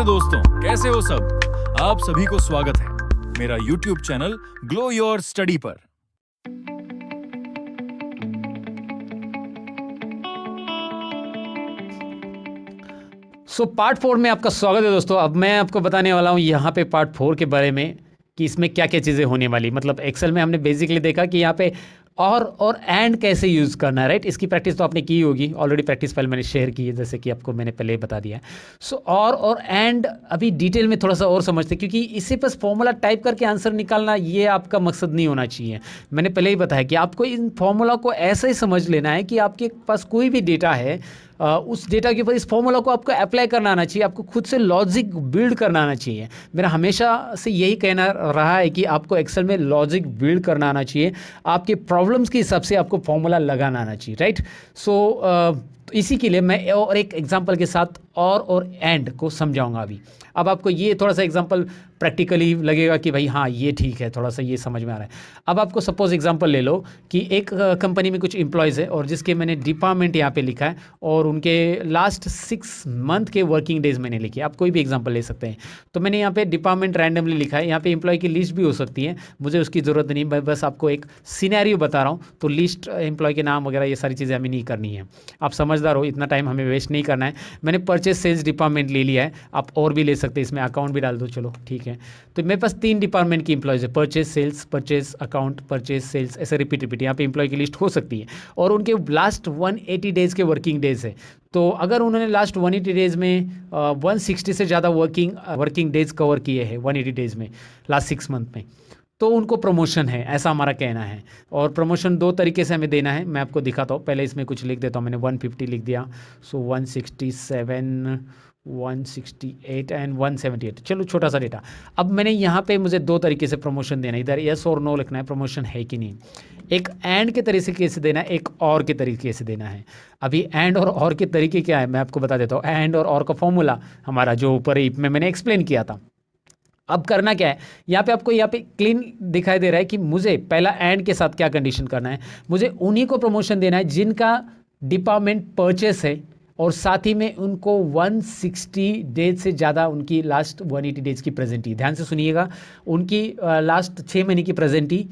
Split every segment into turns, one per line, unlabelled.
नमस्ते दोस्तों, कैसे हो सब। आप सभी को स्वागत है मेरा YouTube channel glow your study पर।
पार्ट 4 में आपका स्वागत है दोस्तों। अब मैं आपको बताने वाला हूँ यहाँ पे पार्ट 4 के बारे में कि इसमें क्या क्या चीज़ें होने वाली। मतलब एक्सेल में हमने बेसिकली देखा कि यहाँ पे और एंड कैसे यूज़ करना है, राइट। इसकी प्रैक्टिस तो आपने की होगी ऑलरेडी, प्रैक्टिस फाइल मैंने शेयर की है जैसे कि आपको मैंने पहले बता दिया है। और एंड अभी डिटेल में थोड़ा सा और समझते, क्योंकि इसी बस फॉर्मूला टाइप करके आंसर निकालना ये आपका मकसद नहीं होना चाहिए। मैंने पहले ही बताया कि आपको इन फॉर्मूला को ऐसे ही समझ लेना है कि आपके पास कोई भी डेटा है, उस डेटा के ऊपर इस फॉर्मूला को आपको अप्लाई करना आना चाहिए, आपको खुद से लॉजिक बिल्ड करना आना चाहिए। मेरा हमेशा से यही कहना रहा है कि आपको एक्सेल में लॉजिक बिल्ड करना आना चाहिए, आपके प्रॉब्लम्स के हिसाब से आपको फॉर्मूला लगाना आना चाहिए, राइट। तो इसी के लिए मैं और एक एग्जांपल के साथ और एंड को समझाऊंगा अभी। अब आपको ये थोड़ा सा एग्जांपल प्रैक्टिकली लगेगा कि भाई हाँ ये ठीक है, थोड़ा सा ये समझ में आ रहा है। अब आपको सपोज एग्जांपल ले लो कि एक कंपनी में कुछ एम्प्लॉयज़ है और जिसके मैंने डिपार्टमेंट यहाँ पे लिखा है और उनके लास्ट 6 मंथ के वर्किंग डेज मैंने लिखे। आप कोई भी एग्जांपल ले सकते हैं। तो मैंने यहाँ पे डिपार्टमेंट रैंडमली लिखा है। यहाँ पे एम्प्लॉय की लिस्ट भी हो सकती है, मुझे उसकी ज़रूरत नहीं, मैं बस आपको एक सिनेरियो बता रहा हूँ। तो लिस्ट, एम्प्लॉय के नाम वगैरह ये सारी चीज़ें हमें नहीं करनी है। आप समझदार हो, इतना टाइम हमें वेस्ट नहीं करना है। मैंने परचेज सेल्स डिपार्टमेंट ले लिया है, आप और भी ले सकते हैं, इसमें अकाउंट भी डाल दो, चलो ठीक है। तो मेरे पास 3 डिपार्टमेंट की एम्प्लॉयज़ है, purchase sales, purchase account, purchase sales, ऐसे रिपीट यहाँ पे एम्प्लॉय की लिस्ट हो सकती है। और उनके लास्ट 180 डेज़ के वर्किंग डेज है। तो अगर उन्होंने लास्ट 180 डेज़ में 160 से ज़्यादा वर्किंग डेज कवर किए हैं 180 डेज़ में लास्ट 6 मंथ में, तो उनको प्रमोशन है, ऐसा हमारा कहना है। और प्रमोशन 2 तरीके से हमें देना है, मैं आपको दिखाता हूँ। पहले इसमें कुछ लिख देता हूँ, मैंने 150 लिख दिया, सो 167, 168 एंड 178, चलो छोटा सा डेटा। अब मैंने यहाँ पे मुझे 2 तरीके से प्रमोशन देना है, इधर यस और नो लिखना है, प्रमोशन है कि नहीं। एक एंड के तरीके से देना है, एक और के तरीके से देना है। अभी एंड और के तरीके क्या है मैं आपको बता देता हूँ। एंड और का फॉर्मूला हमारा जो ऊपर ही में मैंने एक्सप्लेन किया था। अब करना क्या है, यहाँ पे आपको यहाँ पे क्लीन दिखाई दे रहा है कि मुझे पहला एंड के साथ क्या कंडीशन करना है। मुझे उन्हीं को प्रमोशन देना है जिनका डिपार्टमेंट परचेस है और साथ ही में उनको 160 डेज से ज़्यादा उनकी लास्ट 180 डेज की प्रेजेंटी, ध्यान से सुनिएगा, उनकी लास्ट 6 महीने की प्रेजेंटी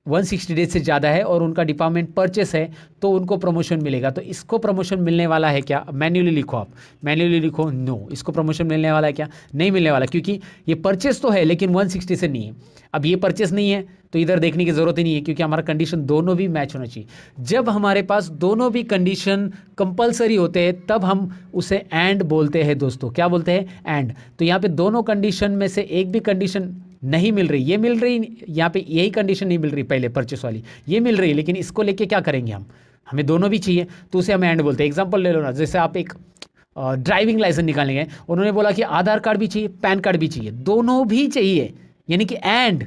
160 डेज से ज़्यादा है और उनका डिपार्टमेंट परचेस है, तो उनको प्रमोशन मिलेगा। तो इसको प्रमोशन मिलने वाला है क्या, मैन्युअली लिखो, आप मैन्युअली लिखो नो। इसको प्रमोशन मिलने वाला है क्या, नहीं मिलने वाला, क्योंकि ये परचेस तो है लेकिन 160 से नहीं है। अब ये परचेस नहीं है तो इधर देखने की ज़रूरत ही नहीं है, क्योंकि हमारा कंडीशन दोनों भी मैच होना चाहिए। जब हमारे पास दोनों भी कंडीशन कंपलसरी होते हैं तब हम उसे एंड बोलते हैं दोस्तों। क्या बोलते हैं, एंड। तो यहाँ पे दोनों कंडीशन में से एक भी कंडीशन नहीं मिल रही, ये मिल रही, यहाँ पे यही कंडीशन नहीं मिल रही, पहले परचेस वाली ये मिल रही, लेकिन इसको लेके क्या करेंगे हम, हमें दोनों भी चाहिए, तो उसे हम एंड बोलते हैं। एग्जांपल ले लो ना, जैसे आप एक ड्राइविंग लाइसेंस निकालेंगे, उन्होंने बोला कि आधार कार्ड भी चाहिए, पैन कार्ड भी चाहिए, दोनों भी चाहिए, यानी कि एंड।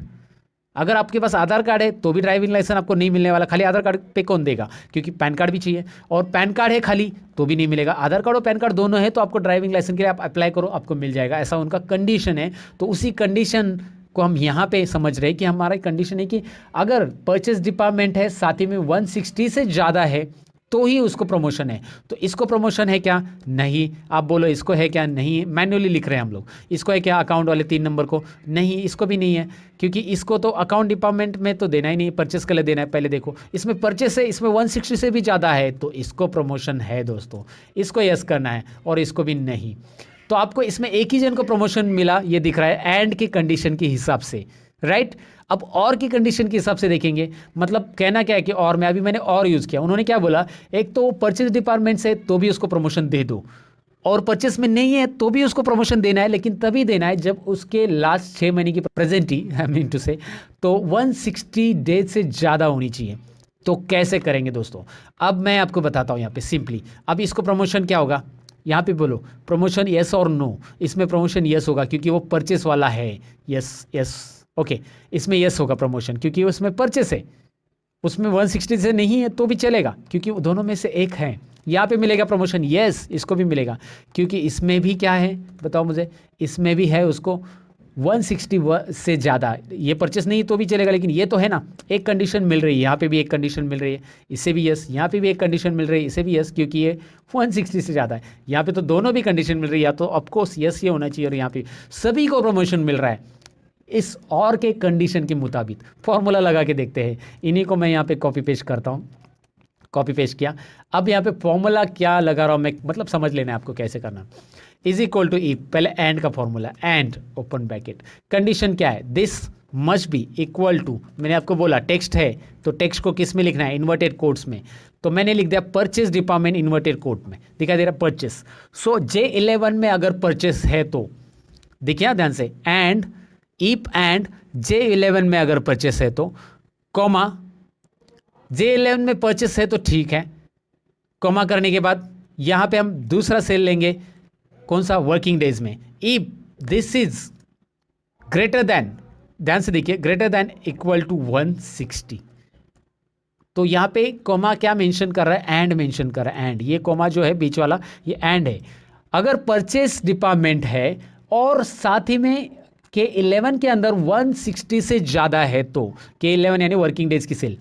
अगर आपके पास आधार कार्ड है तो भी ड्राइविंग लाइसेंस आपको नहीं मिलने वाला, खाली आधार कार्ड पे कौन देगा, क्योंकि पैन कार्ड भी चाहिए, और पैन कार्ड है खाली तो भी नहीं मिलेगा। आधार कार्ड और पैन कार्ड दोनों है तो आपको ड्राइविंग लाइसेंस के लिए आप अप्लाई करो, आपको मिल जाएगा, ऐसा उनका कंडीशन है। तो उसी कंडीशन को हम यहाँ पे समझ रहे हैं कि हमारा कंडीशन है कि अगर परचेस डिपार्टमेंट है साथ ही में 160 से ज़्यादा है तो ही उसको प्रमोशन है। तो इसको प्रमोशन है क्या, नहीं। आप बोलो इसको है क्या, नहीं। मैन्युअली लिख रहे हैं हम लोग। इसको है क्या, अकाउंट वाले 3 नंबर को, नहीं, इसको भी नहीं है, क्योंकि इसको तो अकाउंट डिपार्टमेंट में तो देना ही नहीं, परचेस के लिए देना है। पहले देखो इसमें परचेस है, इसमें 160 से भी ज़्यादा है तो इसको प्रमोशन है दोस्तों, इसको यस करना है, और इसको भी नहीं। तो आपको इसमें एक ही जन को प्रमोशन मिला, ये दिख रहा है एंड की कंडीशन के हिसाब से, राइट। अब और की कंडीशन के हिसाब से देखेंगे, मतलब कहना क्या है कि और में अभी मैंने और यूज़ किया, उन्होंने क्या बोला, एक तो परचेज डिपार्टमेंट से तो भी उसको प्रमोशन दे दो, और परचेस में नहीं है तो भी उसको प्रमोशन देना है, लेकिन तभी देना है जब उसके लास्ट 6 महीने की प्रेजेंटी, आई मीन टू से, तो 160 डेज से ज़्यादा होनी चाहिए। तो कैसे करेंगे दोस्तों, अब मैं आपको बताता हूँ यहाँ पे सिंपली। अब इसको प्रमोशन क्या होगा, यहाँ पे बोलो प्रमोशन यस और नो। इसमें प्रमोशन यस होगा क्योंकि वो परचेस वाला है, यस यस, ओके। इसमें यस होगा प्रमोशन क्योंकि उसमें परचेस है, उसमें 160 से नहीं है तो भी चलेगा क्योंकि दोनों में से एक है। यहाँ पे मिलेगा प्रमोशन यस, इसको भी मिलेगा क्योंकि इसमें भी क्या है बताओ मुझे, इसमें भी है उसको 160 से ज़्यादा, ये परचेस नहीं तो भी चलेगा, लेकिन ये तो है ना, एक कंडीशन मिल रही है, यहाँ पे भी एक कंडीशन मिल रही है, इससे भी यस, यहाँ पे भी एक कंडीशन मिल रही है, इससे भी यस, क्योंकि ये 160 से ज़्यादा है। यहाँ पे तो दोनों भी कंडीशन मिल रही है, या तो ऑफकोर्स यस ये होना चाहिए, और यहाँ पे सभी को प्रमोशन मिल रहा है इस और के कंडीशन के मुताबिक। फॉर्मूला लगा के देखते हैं, इन्हीं को मैं यहाँ पे कॉपी पेस्ट करता हूँ। कॉपी पेस्ट किया, अब यहाँ पे फॉर्मूला क्या लगा रहा हूँ मैं, मतलब समझ लेना है आपको कैसे करना। इज इक्वल टू ई, पहले एंड का formula, and open bracket, condition क्या है, this must be equal to, मैंने आपको बोला टेक्स्ट है तो टेक्स्ट को किस में लिखना है, इन्वर्टेड कोट्स में, तो मैंने लिख दिया परचेस डिपार्टमेंट इन्वर्टेड कोट में, दिखाई दे रहा परचेस। सो J11 में अगर परचेस है तो देखिए ध्यान से, एंड इफ एंड J11 में अगर परचेस है तो कॉमा, J11 में परचेस है तो ठीक है, कॉमा करने के बाद यहाँ पे हम दूसरा सेल लेंगे, कौन सा, वर्किंग डेज में, if this is greater than, ध्यान से देखिए, ग्रेटर देन इक्वल टू 160, तो यहाँ पे कॉमा क्या मेंशन कर रहा है, एंड मेंशन कर रहा है, एंड, ये कॉमा जो है बीच वाला ये एंड है। अगर परचेस डिपार्टमेंट है और साथ ही में K11 के अंदर 160 से ज़्यादा है तो, K11 यानी वर्किंग डेज की सेल,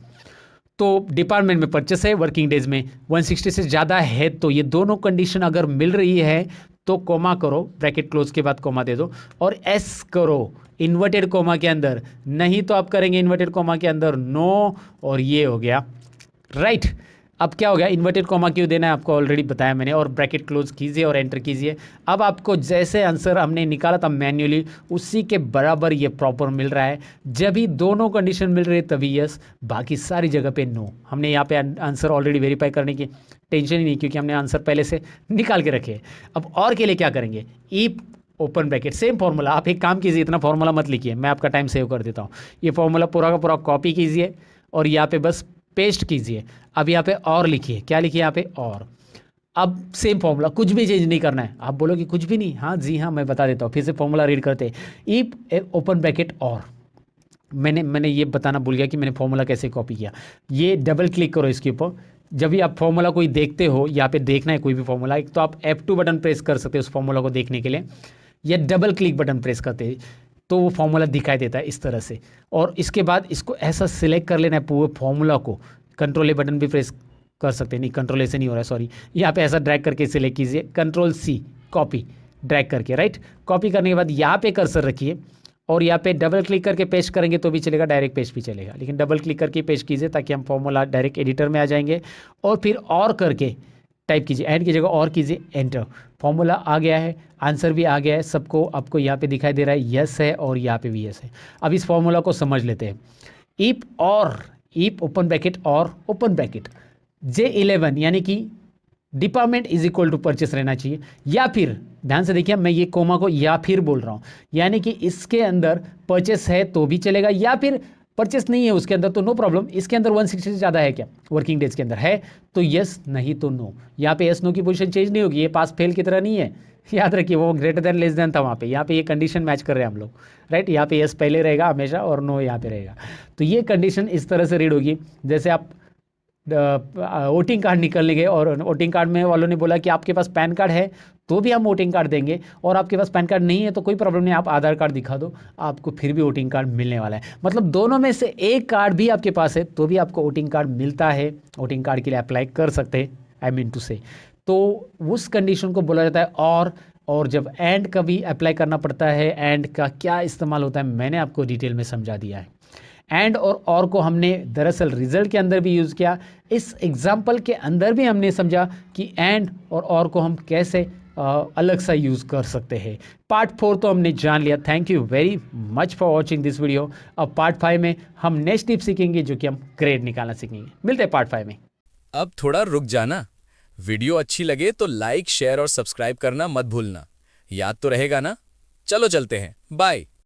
तो डिपार्टमेंट में परचेस है, वर्किंग डेज में 160 से ज़्यादा है, तो ये दोनों कंडीशन अगर मिल रही है तो कॉमा करो, ब्रैकेट क्लोज के बाद कॉमा दे दो, और एस करो इन्वर्टेड कॉमा के अंदर, नहीं तो आप करेंगे इन्वर्टेड कॉमा के अंदर नो, और ये हो गया राइट। अब क्या हो गया, इन्वर्टेड कॉमा क्यों देना है आपको ऑलरेडी बताया मैंने, और ब्रैकेट क्लोज कीजिए और एंटर कीजिए। अब आपको जैसे आंसर हमने निकाला था मैन्युअली उसी के बराबर ये प्रॉपर मिल रहा है, जब भी दोनों कंडीशन मिल रही है तभी यस, बाकी सारी जगह पे नो। हमने यहाँ पे आंसर ऑलरेडी वेरीफाई करने की टेंशन ही नहीं, क्योंकि हमने आंसर पहले से निकाल के रखे। अब और के लिए क्या करेंगे, if open bracket, same formula, आप एक काम कीजिए, इतना फॉर्मूला मत लिखिए, मैं आपका टाइम सेव कर देता हूँ। ये फॉर्मूला पूरा का पूरा कॉपी कीजिए और यहाँ पे बस पेस्ट कीजिए। अब यहाँ पे और लिखिए, क्या लिखिए यहाँ पे, और अब सेम फॉर्मूला, कुछ भी चेंज नहीं करना है। आप बोलोगे कुछ भी नहीं, हाँ जी हाँ, मैं बता देता हूँ, फिर से फॉर्मूला रीड करते हैं। इफ ओपन ब्रैकेट और, मैंने ये बताना भूल गया कि मैंने फॉर्मूला कैसे कॉपी किया। ये डबल क्लिक करो इसके ऊपर, जब भी आप फॉर्मूला कोई देखते हो, यहाँ पे देखना है कोई भी फॉर्मूला, एक तो आप F2 बटन प्रेस कर सकते हो उस फॉर्मूला को देखने के लिए, या डबल क्लिक बटन प्रेस करते हैं तो वो फॉर्मूला दिखाई देता है इस तरह से। और इसके बाद इसको ऐसा सिलेक्ट कर लेना है पूरे फॉर्मूला को, कंट्रोल ए बटन भी प्रेस कर सकते हैं, नहीं कंट्रोल ए से नहीं हो रहा है सॉरी, यहाँ पे ऐसा ड्रैग करके सिलेक्ट कीजिए, कंट्रोल C कॉपी, ड्रैग करके राइट, कॉपी करने के बाद यहाँ पे कर्सर रखिए और यहाँ पे डबल क्लिक करके पेस्ट करेंगे तो भी चलेगा, डायरेक्ट पेस्ट भी चलेगा, लेकिन डबल क्लिक करके पेस्ट कीजिए ताकि हम फॉर्मूला डायरेक्ट एडिटर में आ जाएंगे। और फिर और करके टाइप कीजिए, एंड की जगह और कीजिए, एंटर, फॉर्मूला आ गया है, आंसर भी आ गया है, सबको आपको यहाँ पे दिखाई दे रहा है यस है और यहाँ पे भी यस है। अब इस फॉर्मूला को समझ लेते हैं। इफ और, इफ ओपन ब्रैकेट और ओपन ब्रैकेट, J11 यानी कि department is equal to purchase रहना चाहिए, या फिर ध्यान से देखिए मैं ये कोमा को या फिर बोल रहा हूँ, यानी कि इसके अंदर परचेस है तो भी चलेगा, या फिर परचेस नहीं है उसके अंदर तो नो प्रॉब्लम। इसके अंदर 160 से ज़्यादा है क्या, वर्किंग डेज के अंदर है तो यस, नहीं तो नो। यहाँ पे यस नो की पोजीशन चेंज नहीं होगी, ये पास फेल की तरह नहीं है, याद रखिए, वो ग्रेटर देन लेस देन था वहाँ पे, यहाँ पे ये कंडीशन मैच कर रहे हैं हम लोग राइट। यहाँ पे यस पहले रहेगा हमेशा और नो यहाँ पे रहेगा, तो ये कंडीशन इस तरह से रीड होगी। जैसे आप वोटिंग कार्ड निकलने गए और वोटिंग कार्ड में वालों ने बोला कि आपके पास पैन कार्ड है तो भी हम वोटिंग कार्ड देंगे, और आपके पास पैन कार्ड नहीं है तो कोई प्रॉब्लम नहीं, आप आधार कार्ड दिखा दो, आपको फिर भी वोटिंग कार्ड मिलने वाला है। मतलब दोनों में से एक कार्ड भी आपके पास है तो भी आपको वोटिंग कार्ड मिलता है, वोटिंग कार्ड के लिए अप्लाई कर सकते हैं, आई मीन टू से। तो उस कंडीशन को बोला जाता है और जब एंड का भी अप्लाई करना पड़ता है, एंड का क्या इस्तेमाल होता है मैंने आपको डिटेल में समझा दिया है। एंड और को हमने दरअसल रिजल्ट के अंदर भी यूज़ किया, इस एग्जाम्पल के अंदर भी हमने समझा कि एंड और को हम कैसे अलग सा यूज़ कर सकते हैं। पार्ट 4 तो हमने जान लिया। Thank you very much for watching this video. अब पार्ट 5 में हम नेक्स्ट टिप सीखेंगे जो कि हम ग्रेड निकालना सीखेंगे। मिलते हैं पार्ट 5 में।
अब थोड़ा रुक जाना, वीडियो अच्छी लगे तो लाइक, शेयर और सब्सक्राइब करना मत भूलना। याद तो रहेगा ना? चलो चलते हैं, बाय।